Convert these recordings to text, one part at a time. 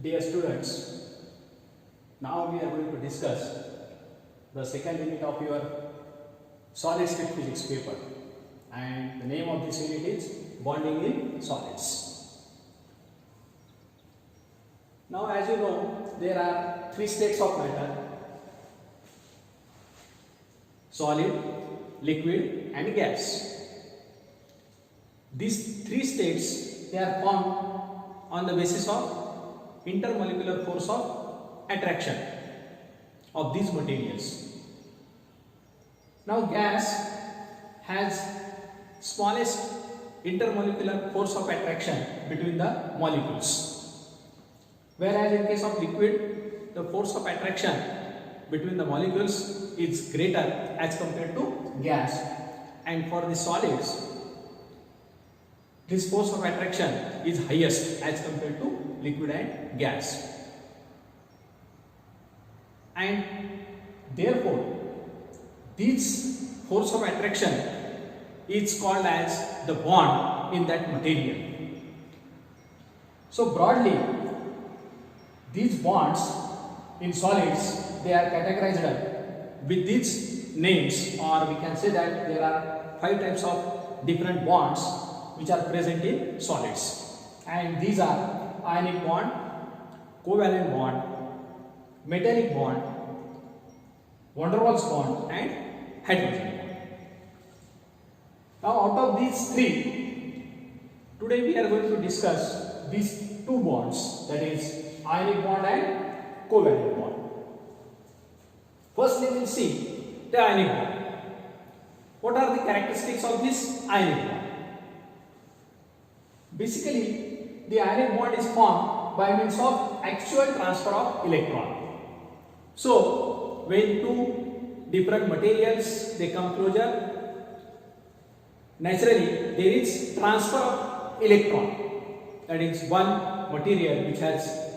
Dear students, now we are going to discuss the second unit of your solid state physics paper, and the name of this unit is bonding in solids. Now, as you know, there are three states of matter: solid, liquid and gas. These three states, they are formed on the basis of intermolecular force of attraction of these materials. Now, gas has smallest intermolecular force of attraction between the molecules, whereas in case of liquid, the force of attraction between the molecules is greater as compared to gas, and for the solids, this force of attraction is highest as compared to liquid and gas. And therefore, this force of attraction is called as the bond in that material. So broadly, these bonds in solids, they are categorized with these names, or we can say that there are 5 types of different bonds which are present in solids, and these are ionic bond, covalent bond, metallic bond, van der Waals bond and hydrogen bond. Now, out of these three, today we are going to discuss these two bonds, that is ionic bond and covalent bond. First, we will see the ionic bond. What are the characteristics of this ionic bond? Basically, the ionic bond is formed by means of actual transfer of electron. So, when two different materials they come closer, naturally there is transfer of electron. That is, one material which has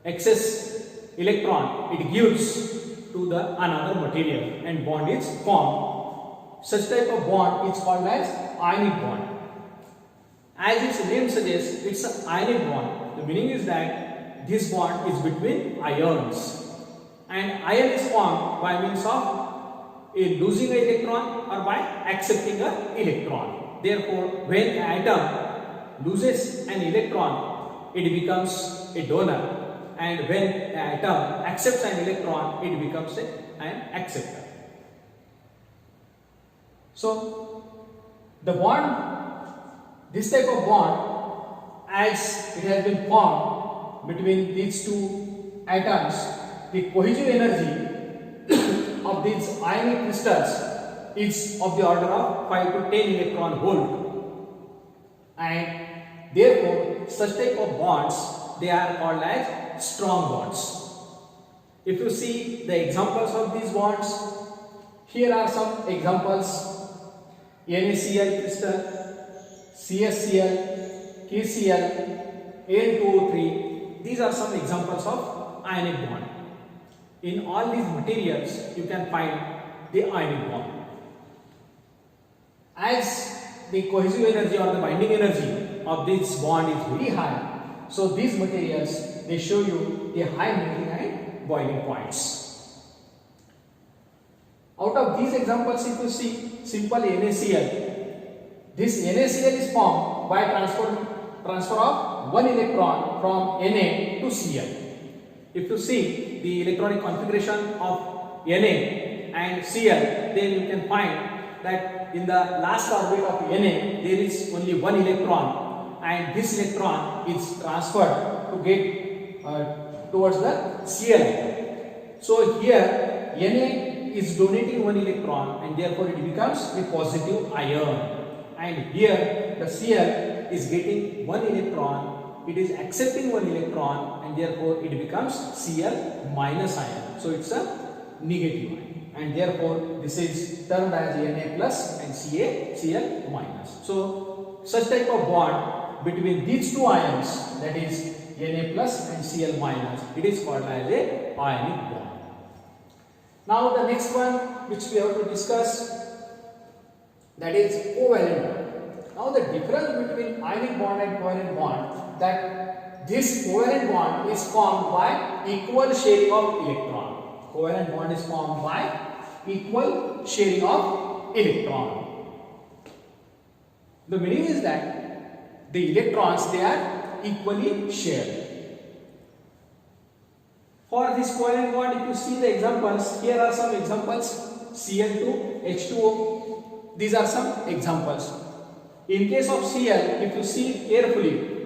excess electron, it gives to the another material and bond is formed. Such type of bond is called as ionic bond. As its name suggests, it's an ionic bond. The meaning is that this bond is between ions, and ion is formed by means of losing an electron or by accepting an electron. Therefore, when an atom loses an electron, it becomes a donor, and when an atom accepts an electron, it becomes an acceptor. So, the bond, this type of bond, as it has been formed between these two atoms, the cohesive energy of these ionic crystals is of the order of 5 to 10 electron volt, and therefore such type of bonds, they are called as strong bonds. If you see the examples of these bonds, here are some examples: NaCl crystal, CSCl, KCl, Al2O3. These are some examples of ionic bond. In all these materials, you can find the ionic bond. As the cohesive energy or the binding energy of this bond is very high, so these materials, they show you the high melting and boiling points. Out of these examples, if you see simple NaCl, this NaCl is formed by transfer of one electron from Na to Cl. If you see the electronic configuration of Na and Cl, then you can find that in the last orbit of Na, there is only one electron, and this electron is transferred to get towards the Cl atom. So here Na is donating one electron, and therefore it becomes a positive ion. And here the Cl is getting one electron, it is accepting one electron, and therefore it becomes Cl minus ion. So it's a negative ion, and therefore this is termed as Na plus and Cl minus. So such type of bond between these two ions, that is Na plus and Cl minus, it is called as a ionic bond. Now the next one which we have to discuss, that is covalent bond. Now the difference between ionic bond and covalent bond, that this covalent bond is formed by equal sharing of electron. Covalent bond is formed by equal sharing of electron. The meaning is that the electrons, they are equally shared. For this covalent bond, if you see the examples, here are some examples. Cl2, H2O. These are some examples. In case of Cl, if you see carefully,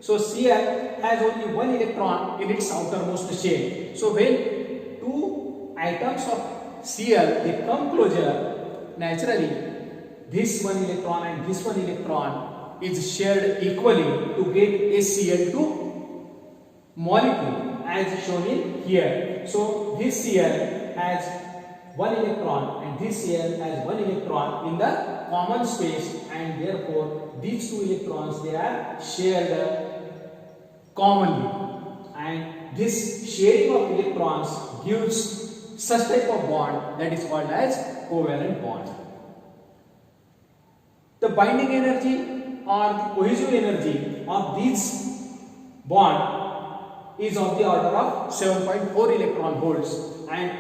so Cl has only one electron in its outermost shell. So when two atoms of Cl, they come closer, naturally this one electron and this one electron is shared equally to get a Cl2 molecule as shown in here. So this Cl has one electron and this Cl has one electron in the common space, and therefore these two electrons, they are shared commonly, and this sharing of electrons gives such type of bond that is called as covalent bond. The binding energy or the cohesive energy of this bond is of the order of 7.4 electron volts, and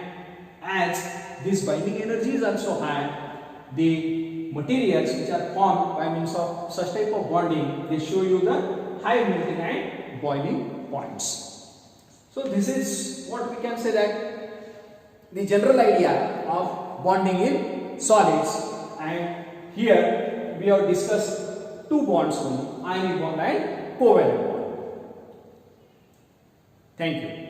as this binding energy is also high, the materials which are formed by means of such type of bonding, they show you the high melting and boiling points. So this is what we can say that the general idea of bonding in solids, and here we have discussed two bonds only, ionic bond and covalent bond. Thank you.